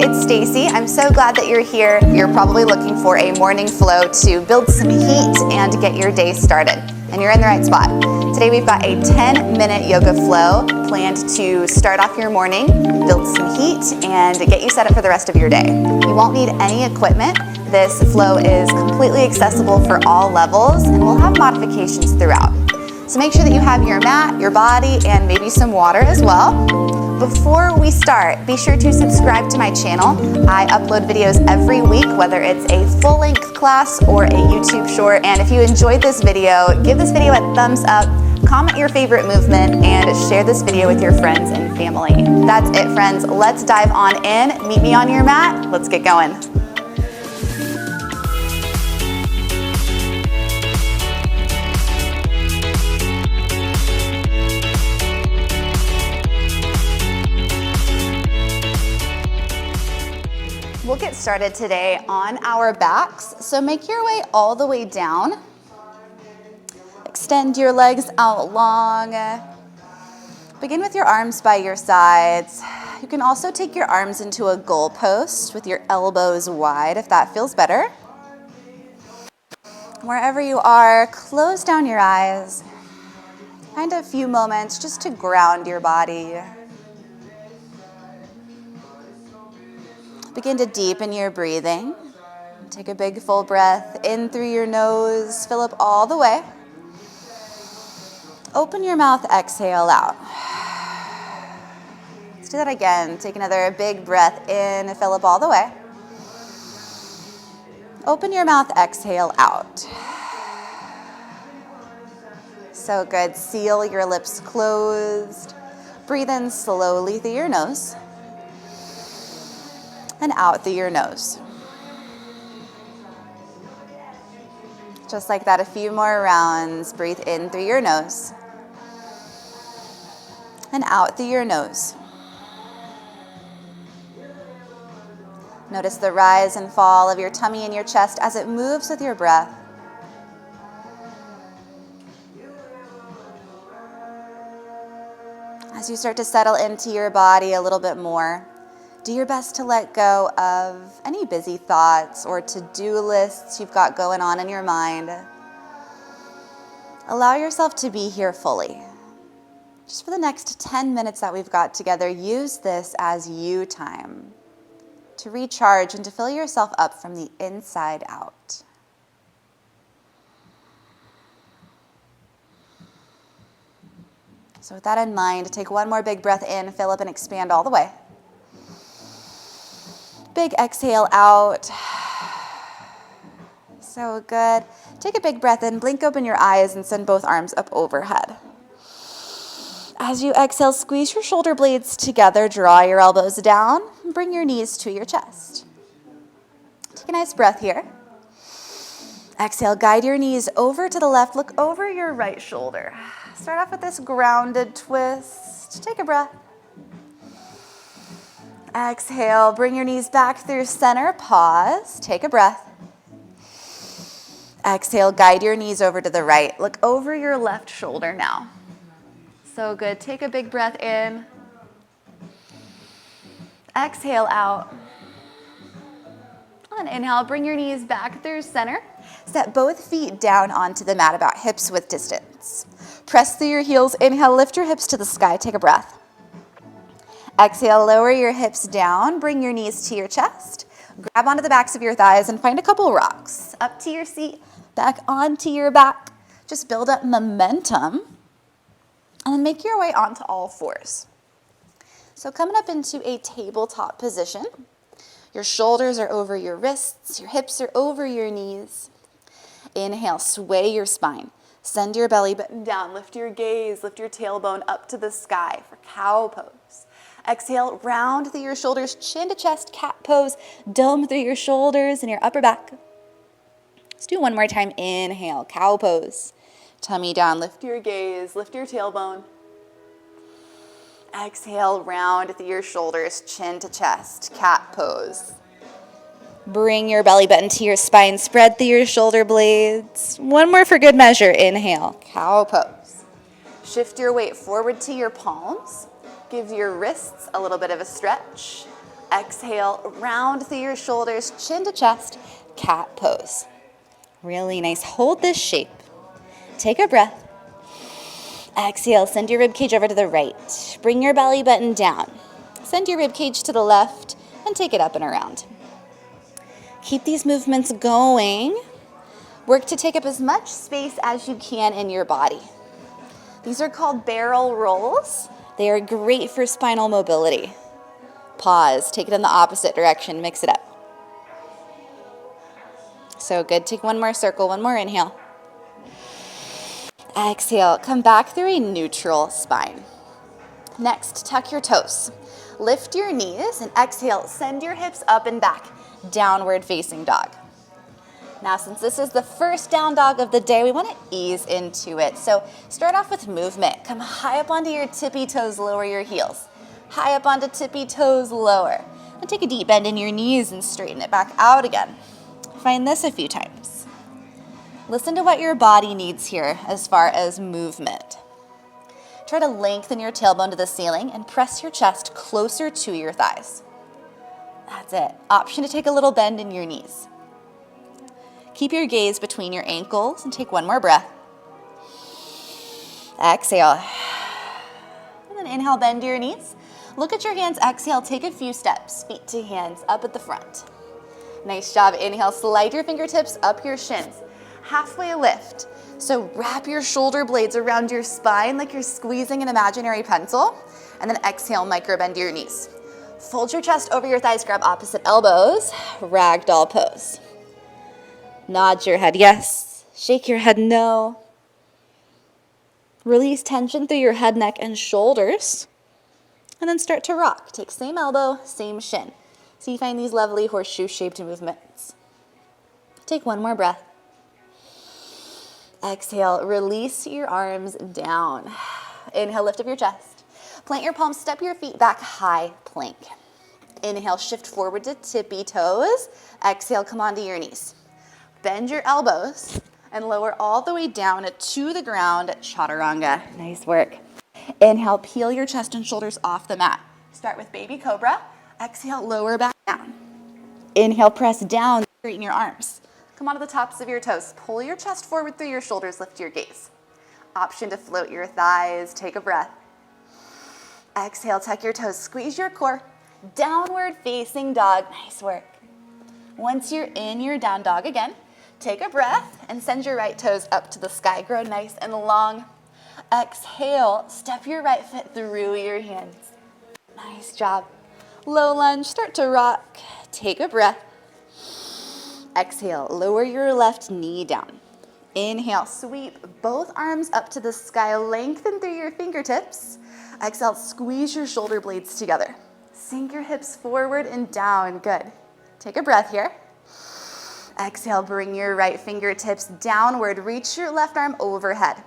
it's Stacy. I'm so glad that you're here. You're probably looking for a morning flow to build some heat and get your day started. And you're in the right spot. Today we've got a 10-minute yoga flow planned to start off your morning, build some heat, and get you set up for the rest of your day. You won't need any equipment. This flow is completely accessible for all levels, and we'll have modifications throughout. So make sure that you have your mat, your body, and maybe some water as well. Before we start, be sure to subscribe to my channel. I upload videos every week, whether it's a full-length class or a YouTube short. And if you enjoyed this video, give this video a thumbs up, comment your favorite movement, and share this video with your friends and family. That's it, friends. Let's dive on in. Meet me on your mat. Let's get going. We'll get started today on our backs. So make your way all the way down. Extend your legs out long. Begin with your arms by your sides. You can also take your arms into a goalpost with your elbows wide if that feels better. Wherever you are, close down your eyes. Find a few moments just to ground your body. Begin to deepen your breathing. Take a big full breath in through your nose, fill up all the way. Open your mouth, exhale out. Let's do that again. Take another big breath in, fill up all the way. Open your mouth, exhale out. So good. Seal your lips closed. Breathe in slowly through your nose. And out through your nose. Just like that, a few more rounds. Breathe in through your nose. And out through your nose. Notice the rise and fall of your tummy and your chest as it moves with your breath. As you start to settle into your body a little bit more, do your best to let go of any busy thoughts or to-do lists you've got going on in your mind. Allow yourself to be here fully. Just for the next 10 minutes that we've got together, use this as you time to recharge and to fill yourself up from the inside out. So with that in mind, take one more big breath in, fill up and expand all the way. Big exhale out. So good. Take a big breath in, blink open your eyes, and send both arms up overhead. As you exhale, squeeze your shoulder blades together, draw your elbows down, and bring your knees to your chest. Take a nice breath here. Exhale, guide your knees over to the left, look over your right shoulder. Start off with this grounded twist. Take a breath. Exhale, bring your knees back through center, pause, take a breath. Exhale, guide your knees over to the right. Look over your left shoulder now. So good, take a big breath in. Exhale out. And inhale, bring your knees back through center. Step both feet down onto the mat about hips width distance. Press through your heels, inhale, lift your hips to the sky, take a breath. Exhale, lower your hips down, bring your knees to your chest, grab onto the backs of your thighs and find a couple rocks. Up to your seat, back onto your back. Just build up momentum and then make your way onto all fours. So coming up into a tabletop position, your shoulders are over your wrists, your hips are over your knees. Inhale, sway your spine. Send your belly button down, lift your gaze, lift your tailbone up to the sky for cow pose. Exhale, round through your shoulders, chin to chest, cat pose, dome through your shoulders and your upper back. Let's do one more time. Inhale, cow pose. Tummy down, lift your gaze, lift your tailbone. Exhale, round through your shoulders, chin to chest, cat pose. Bring your belly button to your spine, spread through your shoulder blades. One more for good measure. Inhale, cow pose. Shift your weight forward to your palms. Give your wrists a little bit of a stretch. Exhale, round through your shoulders, chin to chest, cat pose. Really nice. Hold this shape. Take a breath. Exhale, send your rib cage over to the right. Bring your belly button down. Send your rib cage to the left and take it up and around. Keep these movements going. Work to take up as much space as you can in your body. These are called barrel rolls. They are great for spinal mobility. Pause, take it in the opposite direction, mix it up. So good. Take one more circle, one more inhale. Exhale, come back through a neutral spine. Next, tuck your toes. Lift your knees and exhale, send your hips up and back, downward facing dog. Now, since this is the first down dog of the day, we want to ease into it. So start off with movement. Come high up onto your tippy toes, lower your heels. High up onto tippy toes, lower. And take a deep bend in your knees and straighten it back out again. Find this a few times. Listen to what your body needs here as far as movement. Try to lengthen your tailbone to the ceiling and press your chest closer to your thighs. That's it. Option to take a little bend in your knees. Keep your gaze between your ankles and take one more breath. Exhale. And then inhale, bend to your knees. Look at your hands. Exhale, take a few steps. Feet to hands up at the front. Nice job. Inhale, slide your fingertips up your shins. Halfway lift. So wrap your shoulder blades around your spine like you're squeezing an imaginary pencil. And then exhale, micro bend your knees. Fold your chest over your thighs, grab opposite elbows. Ragdoll pose. Nod your head yes. Shake your head no. Release tension through your head, neck, and shoulders. And then start to rock. Take same elbow, same shin. So you find these lovely horseshoe-shaped movements. Take one more breath. Exhale, release your arms down. Inhale, lift up your chest. Plant your palms, step your feet back, high plank. Inhale, shift forward to tippy toes. Exhale, come onto your knees. Bend your elbows and lower all the way down to the ground, Chaturanga. Nice work. Inhale, peel your chest and shoulders off the mat. Start with baby cobra. Exhale, lower back down. Inhale, press down, straighten your arms. Come onto the tops of your toes. Pull your chest forward through your shoulders, lift your gaze. Option to float your thighs, take a breath. Exhale, tuck your toes, squeeze your core. Downward facing dog, nice work. Once you're in your down dog again, take a breath and send your right toes up to the sky. Grow nice and long. Exhale, step your right foot through your hands. Nice job. Low lunge, start to rock. Take a breath. Exhale, lower your left knee down. Inhale, sweep both arms up to the sky. Lengthen through your fingertips. Exhale, squeeze your shoulder blades together. Sink your hips forward and down. Good. Take a breath here. Exhale, bring your right fingertips downward. Reach your left arm overhead.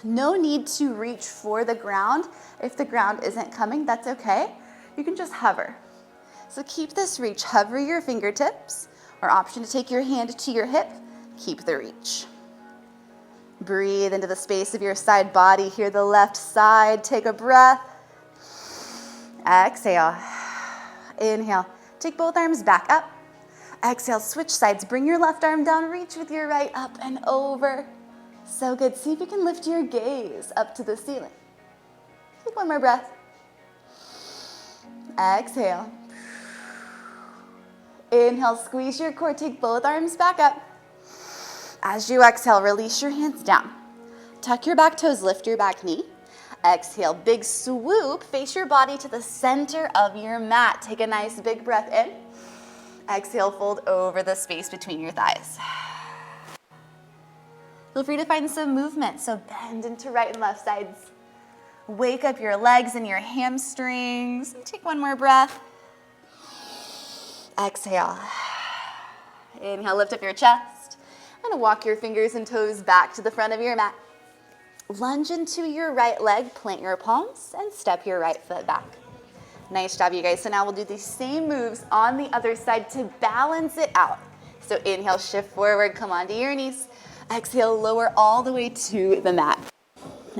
No need to reach for the ground. If the ground isn't coming, that's okay. You can just hover. So keep this reach. Hover your fingertips, or option to take your hand to your hip. Keep the reach. Breathe into the space of your side body. Hear the left side. Take a breath. Exhale. Inhale. Take both arms back up. Exhale, switch sides. Bring your left arm down. Reach with your right up and over. So good. See if you can lift your gaze up to the ceiling. Take one more breath. Exhale. Inhale, squeeze your core. Take both arms back up. As you exhale, release your hands down. Tuck your back toes, lift your back knee. Exhale, big swoop. Face your body to the center of your mat. Take a nice big breath in. Exhale, fold over the space between your thighs. Feel free to find some movement. So bend into right and left sides. Wake up your legs and your hamstrings. Take one more breath. Exhale. Inhale, lift up your chest. And walk your fingers and toes back to the front of your mat. Lunge into your right leg, plant your palms, and step your right foot back. Nice job, you guys. So now we'll do these same moves on the other side to balance it out. So inhale, shift forward, come onto your knees. Exhale, lower all the way to the mat.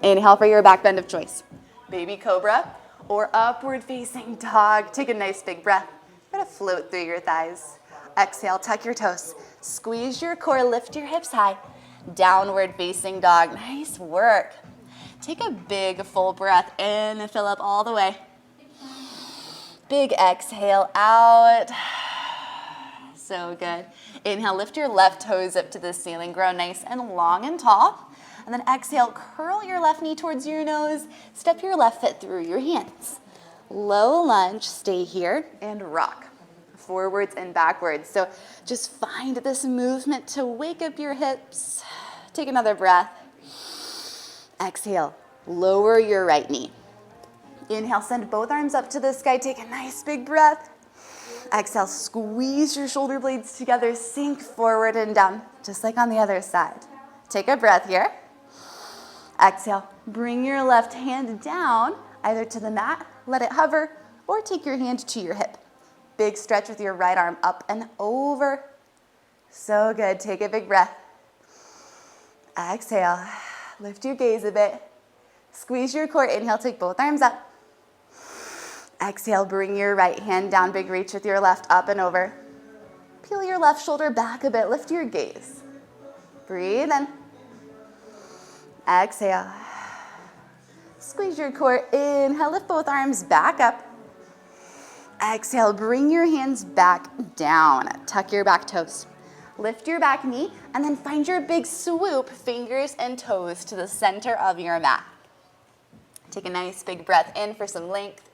Inhale for your back bend of choice. Baby cobra or upward facing dog. Take a nice big breath. Try to float through your thighs. Exhale, tuck your toes. Squeeze your core, lift your hips high. Downward facing dog. Nice work. Take a big full breath in and fill up all the way. Big exhale out. So good. Inhale, lift your left toes up to the ceiling. Grow nice and long and tall. And then exhale, curl your left knee towards your nose. Step your left foot through your hands. Low lunge, stay here, and rock. Forwards and backwards. So just find this movement to wake up your hips. Take another breath. Exhale, lower your right knee. Inhale, send both arms up to the sky. Take a nice big breath. Exhale, squeeze your shoulder blades together. Sink forward and down, just like on the other side. Take a breath here. Exhale, bring your left hand down, either to the mat, let it hover, or take your hand to your hip. Big stretch with your right arm up and over. So good. Take a big breath. Exhale. Lift your gaze a bit. Squeeze your core. Inhale, take both arms up. Exhale, bring your right hand down. Big reach with your left up and over. Peel your left shoulder back a bit. Lift your gaze. Breathe in. Exhale. Squeeze your core. Inhale, lift both arms back up. Exhale, bring your hands back down. Tuck your back toes. Lift your back knee, and then find your big swoop, fingers and toes to the center of your mat. Take a nice big breath in for some length.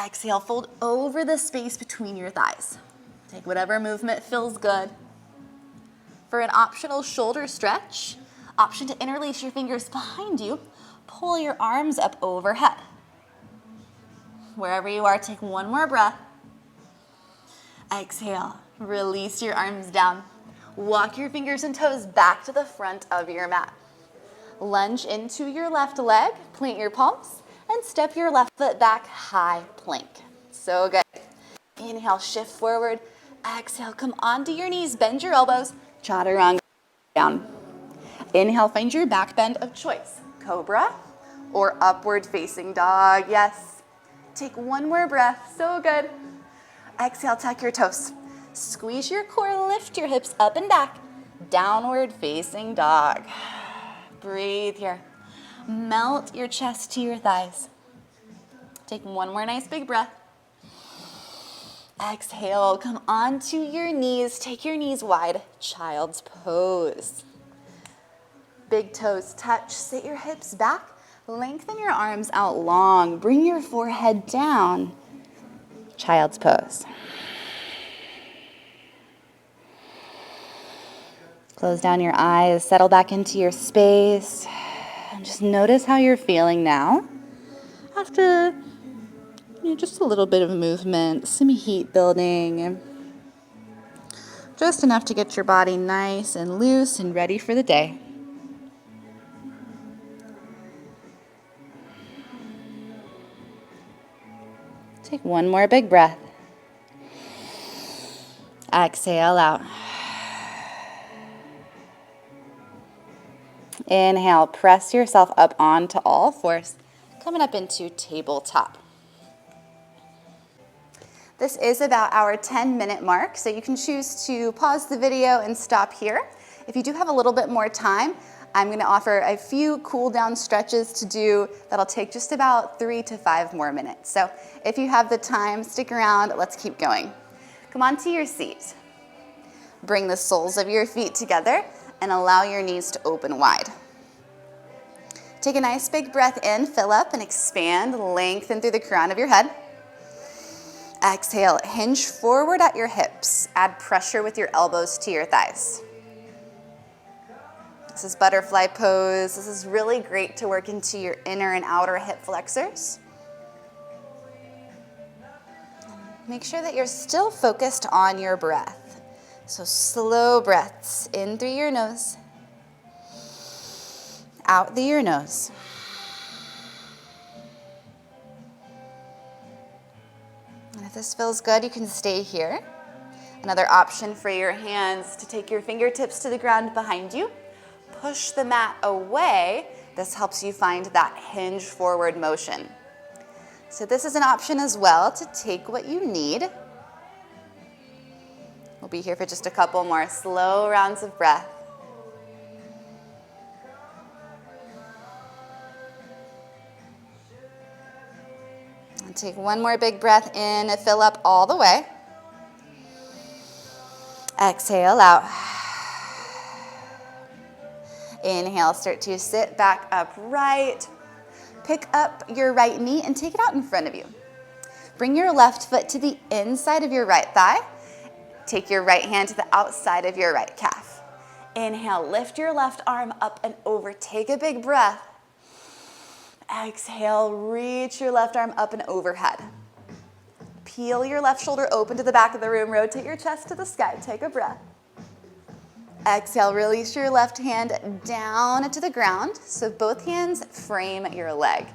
Exhale, fold over the space between your thighs. Take whatever movement feels good. For an optional shoulder stretch, option to interlace your fingers behind you, pull your arms up overhead. Wherever you are, take one more breath. Exhale, release your arms down. Walk your fingers and toes back to the front of your mat. Lunge into your left leg, plant your palms, and step your left foot back, high plank. So good. Inhale, shift forward. Exhale, come onto your knees, bend your elbows, Chaturangas down. Inhale, find your back bend of choice, cobra or upward facing dog. Yes. Take one more breath. So good. Exhale, tuck your toes. Squeeze your core, lift your hips up and back. Downward facing dog. Breathe here. Melt your chest to your thighs. Take one more nice big breath. Exhale, come onto your knees. Take your knees wide. Child's pose. Big toes touch. Sit your hips back. Lengthen your arms out long. Bring your forehead down. Child's pose. Close down your eyes. Settle back into your space. And just notice how you're feeling now. After just a little bit of movement, some heat building. Just enough to get your body nice and loose and ready for the day. Take one more big breath. Exhale out. Inhale, press yourself up onto all fours, coming up into tabletop. This is about our 10-minute mark, so you can choose to pause the video and stop here. If you do have a little bit more time, I'm going to offer a few cool down stretches to do that'll take just about 3 to 5 more minutes. So if you have the time, stick around. Let's keep going. Come onto your seat. Bring the soles of your feet together and allow your knees to open wide. Take a nice big breath in, fill up and expand, lengthen through the crown of your head. Exhale, hinge forward at your hips. Add pressure with your elbows to your thighs. This is butterfly pose. This is really great to work into your inner and outer hip flexors. Make sure that you're still focused on your breath. So slow breaths in through your nose, out through your nose. And if this feels good, you can stay here. Another option for your hands to take your fingertips to the ground behind you. Push the mat away. This helps you find that hinge forward motion. So this is an option as well to take what you need. We'll be here for just a couple more slow rounds of breath. And take one more big breath in, fill up all the way. Exhale out. Inhale, start to sit back upright. Pick up your right knee and take it out in front of you. Bring your left foot to the inside of your right thigh. Take your right hand to the outside of your right calf. Inhale, lift your left arm up and over. Take a big breath. Exhale, reach your left arm up and overhead. Peel your left shoulder open to the back of the room. Rotate your chest to the sky. Take a breath. Exhale, release your left hand down to the ground. So both hands frame your leg.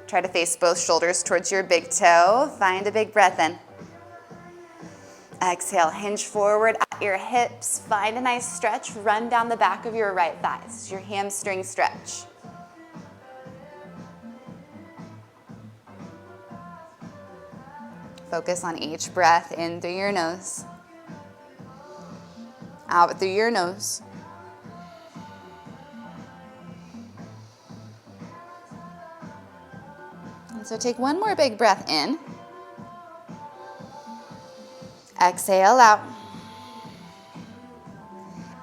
Try to face both shoulders towards your big toe. Find a big breath in. Exhale, hinge forward at your hips. Find a nice stretch. Run down the back of your right thigh. This is your hamstring stretch. Focus on each breath in through your nose, out through your nose. And so take one more big breath in. Exhale out.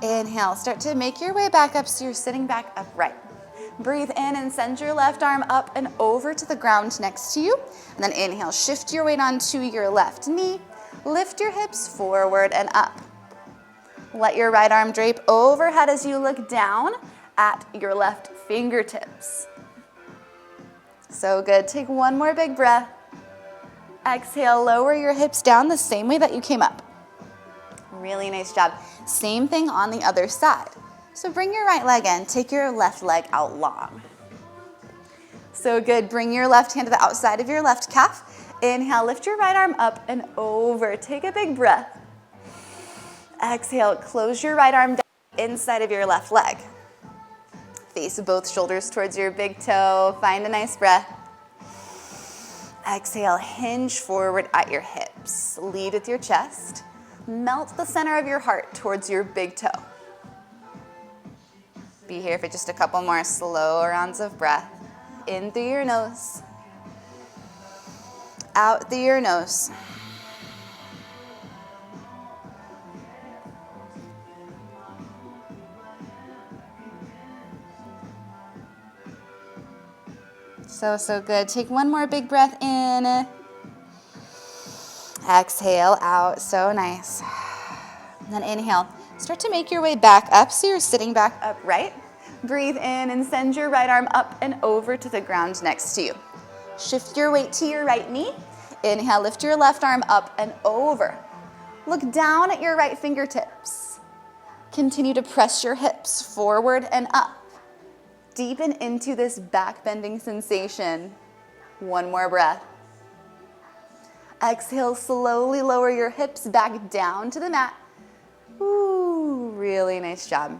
Inhale, start to make your way back up so you're sitting back upright. Breathe in and send your left arm up and over to the ground next to you. And then inhale, shift your weight onto your left knee. Lift your hips forward and up. Let your right arm drape overhead as you look down at your left fingertips. So good. Take one more big breath. Exhale, lower your hips down the same way that you came up. Really nice job. Same thing on the other side. So bring your right leg in, take your left leg out long. So good, bring your left hand to the outside of your left calf. Inhale, lift your right arm up and over. Take a big breath. Exhale, close your right arm down inside of your left leg. Face both shoulders towards your big toe. Find a nice breath. Exhale, hinge forward at your hips. Lead with your chest. Melt the center of your heart towards your big toe. Be here for just a couple more slow rounds of breath. In through your nose. Out through your nose. So good. Take one more big breath in. Exhale out. So nice. And then inhale. Start to make your way back up so you're sitting back upright. Breathe in and send your right arm up and over to the ground next to you. Shift your weight to your right knee. Inhale, lift your left arm up and over. Look down at your right fingertips. Continue to press your hips forward and up. Deepen into this back bending sensation. One more breath. Exhale, slowly lower your hips back down to the mat. Ooh, really nice job.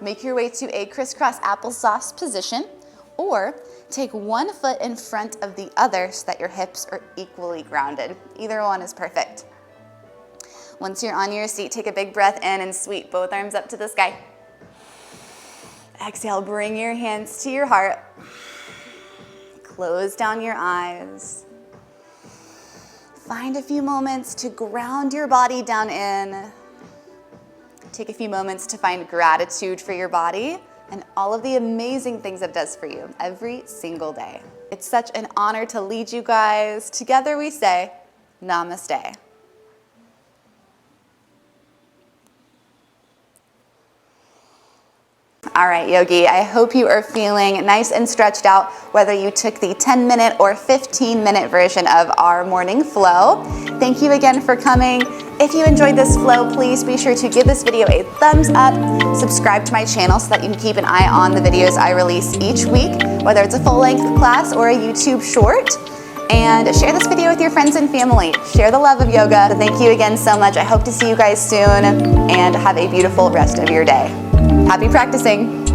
Make your way to a crisscross applesauce position, or take one foot in front of the other so that your hips are equally grounded. Either one is perfect. Once you're on your seat, take a big breath in and sweep both arms up to the sky. Exhale, bring your hands to your heart. Close down your eyes. Find a few moments to ground your body down in. Take a few moments to find gratitude for your body and all of the amazing things it does for you every single day. It's such an honor to lead you guys. Together we say, Namaste. All right, Yogi, I hope you are feeling nice and stretched out, whether you took the 10-minute or 15-minute version of our morning flow. Thank you again for coming. If you enjoyed this flow, please be sure to give this video a thumbs up, subscribe to my channel so that you can keep an eye on the videos I release each week, whether it's a full-length class or a YouTube short. And share this video with your friends and family. Share the love of yoga. Thank you again so much. I hope to see you guys soon, and have a beautiful rest of your day. Happy practicing.